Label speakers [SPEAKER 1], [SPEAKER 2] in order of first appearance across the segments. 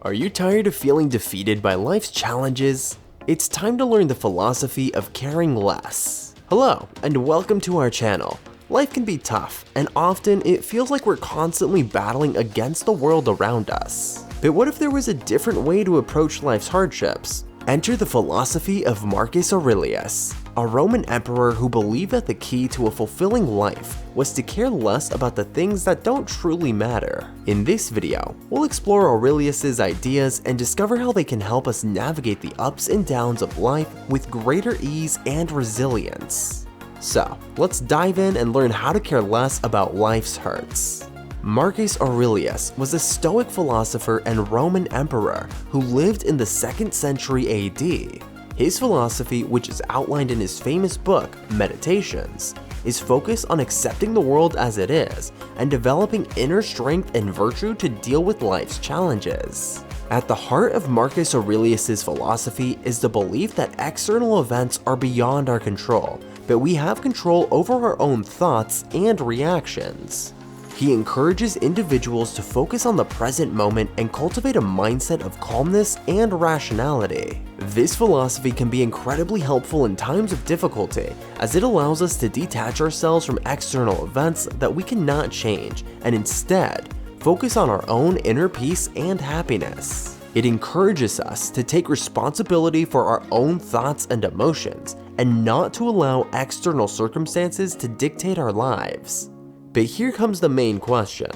[SPEAKER 1] Are you tired of feeling defeated by life's challenges? It's time to learn the philosophy of caring less. Hello, and welcome to our channel. Life can be tough, and often it feels like we're constantly battling against the world around us. But what if there was a different way to approach life's hardships? Enter the philosophy of Marcus Aurelius, a Roman emperor who believed that the key to a fulfilling life was to care less about the things that don't truly matter. In this video, we'll explore Aurelius's ideas and discover how they can help us navigate the ups and downs of life with greater ease and resilience. So, let's dive in and learn how to care less about life's hurts. Marcus Aurelius was a Stoic philosopher and Roman emperor who lived in the 2nd century AD. His philosophy, which is outlined in his famous book, Meditations, is focused on accepting the world as it is and developing inner strength and virtue to deal with life's challenges. At the heart of Marcus Aurelius's philosophy is the belief that external events are beyond our control, but we have control over our own thoughts and reactions. He encourages individuals to focus on the present moment and cultivate a mindset of calmness and rationality. This philosophy can be incredibly helpful in times of difficulty, as it allows us to detach ourselves from external events that we cannot change and instead focus on our own inner peace and happiness. It encourages us to take responsibility for our own thoughts and emotions and not to allow external circumstances to dictate our lives. But here comes the main question.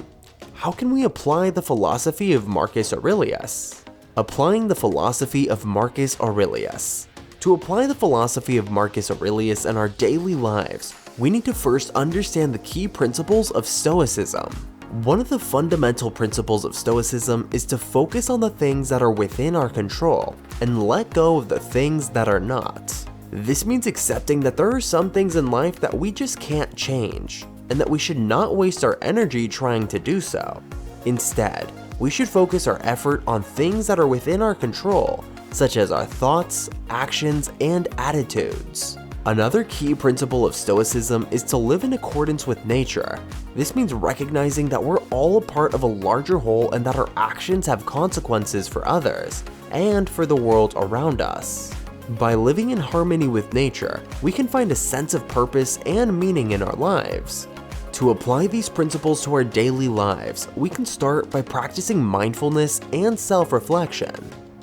[SPEAKER 1] How can we apply the philosophy of Marcus Aurelius? Applying the philosophy of Marcus Aurelius. To apply the philosophy of Marcus Aurelius in our daily lives, we need to first understand the key principles of Stoicism. One of the fundamental principles of Stoicism is to focus on the things that are within our control and let go of the things that are not. This means accepting that there are some things in life that we just can't change, and that we should not waste our energy trying to do so. Instead, we should focus our effort on things that are within our control, such as our thoughts, actions, and attitudes. Another key principle of Stoicism is to live in accordance with nature. This means recognizing that we're all a part of a larger whole and that our actions have consequences for others and for the world around us. By living in harmony with nature, we can find a sense of purpose and meaning in our lives. To apply these principles to our daily lives, we can start by practicing mindfulness and self-reflection.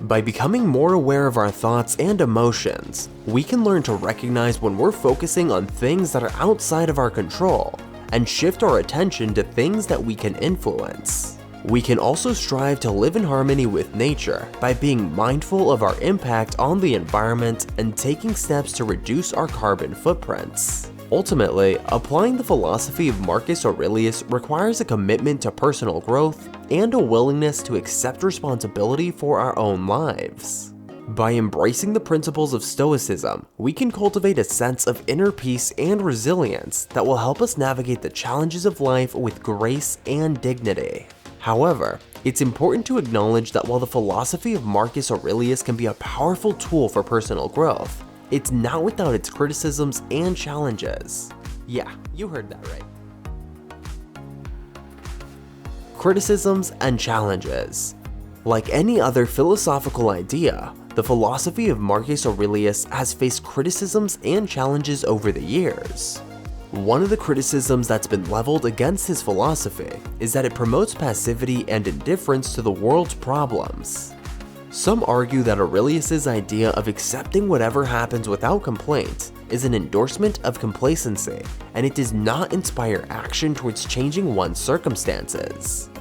[SPEAKER 1] By becoming more aware of our thoughts and emotions, we can learn to recognize when we're focusing on things that are outside of our control and shift our attention to things that we can influence. We can also strive to live in harmony with nature by being mindful of our impact on the environment and taking steps to reduce our carbon footprints. Ultimately, applying the philosophy of Marcus Aurelius requires a commitment to personal growth and a willingness to accept responsibility for our own lives. By embracing the principles of Stoicism, we can cultivate a sense of inner peace and resilience that will help us navigate the challenges of life with grace and dignity. However, it's important to acknowledge that while the philosophy of Marcus Aurelius can be a powerful tool for personal growth, it's not without its criticisms and challenges. Yeah, you heard that right. Criticisms and challenges. Like any other philosophical idea, the philosophy of Marcus Aurelius has faced criticisms and challenges over the years. One of the criticisms that's been leveled against his philosophy is that it promotes passivity and indifference to the world's problems. Some argue that Aurelius's idea of accepting whatever happens without complaint is an endorsement of complacency, and it does not inspire action towards changing one's circumstances.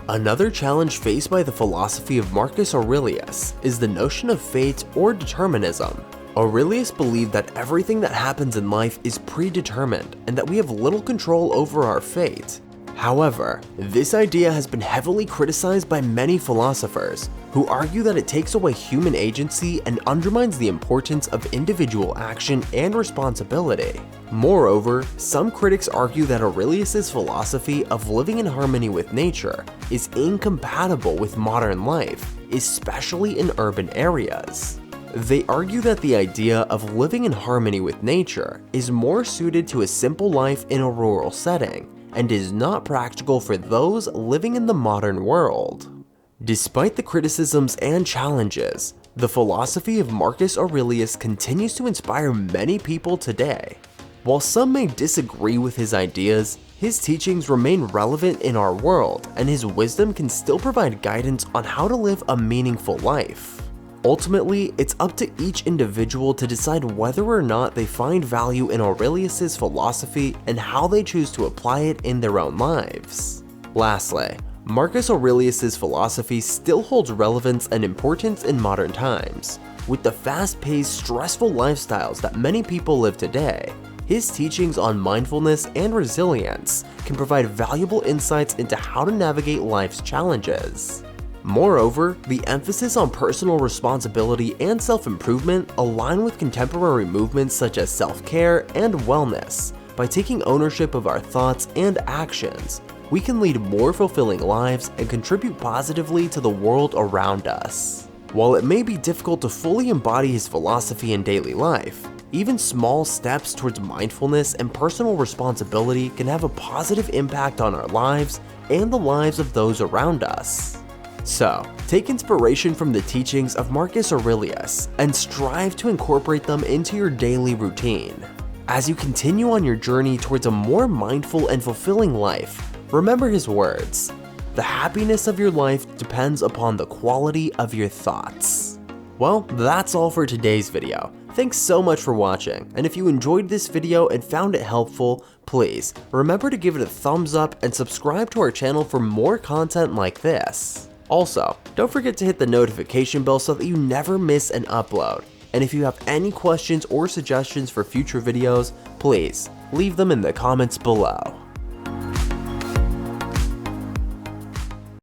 [SPEAKER 1] Another challenge faced by the philosophy of Marcus Aurelius is the notion of fate or determinism. Aurelius believed that everything that happens in life is predetermined and that we have little control over our fate. However, this idea has been heavily criticized by many philosophers who argue that it takes away human agency and undermines the importance of individual action and responsibility. Moreover, some critics argue that Aurelius's philosophy of living in harmony with nature is incompatible with modern life, especially in urban areas. They argue that the idea of living in harmony with nature is more suited to a simple life in a rural setting and is not practical for those living in the modern world. Despite the criticisms and challenges, the philosophy of Marcus Aurelius continues to inspire many people today. While some may disagree with his ideas, his teachings remain relevant in our world, and his wisdom can still provide guidance on how to live a meaningful life. Ultimately, it's up to each individual to decide whether or not they find value in Aurelius's philosophy and how they choose to apply it in their own lives. Lastly, Marcus Aurelius's philosophy still holds relevance and importance in modern times. With the fast-paced, stressful lifestyles that many people live today, his teachings on mindfulness and resilience can provide valuable insights into how to navigate life's challenges. Moreover, the emphasis on personal responsibility and self-improvement align with contemporary movements such as self-care and wellness. By taking ownership of our thoughts and actions, we can lead more fulfilling lives and contribute positively to the world around us. While it may be difficult to fully embody his philosophy in daily life, even small steps towards mindfulness and personal responsibility can have a positive impact on our lives and the lives of those around us. So, take inspiration from the teachings of Marcus Aurelius and strive to incorporate them into your daily routine. As you continue on your journey towards a more mindful and fulfilling life, remember his words: "The happiness of your life depends upon the quality of your thoughts." Well, that's all for today's video. Thanks so much for watching, and if you enjoyed this video and found it helpful, please remember to give it a thumbs up and subscribe to our channel for more content like this. Also, don't forget to hit the notification bell so that you never miss an upload. And if you have any questions or suggestions for future videos, please leave them in the comments below.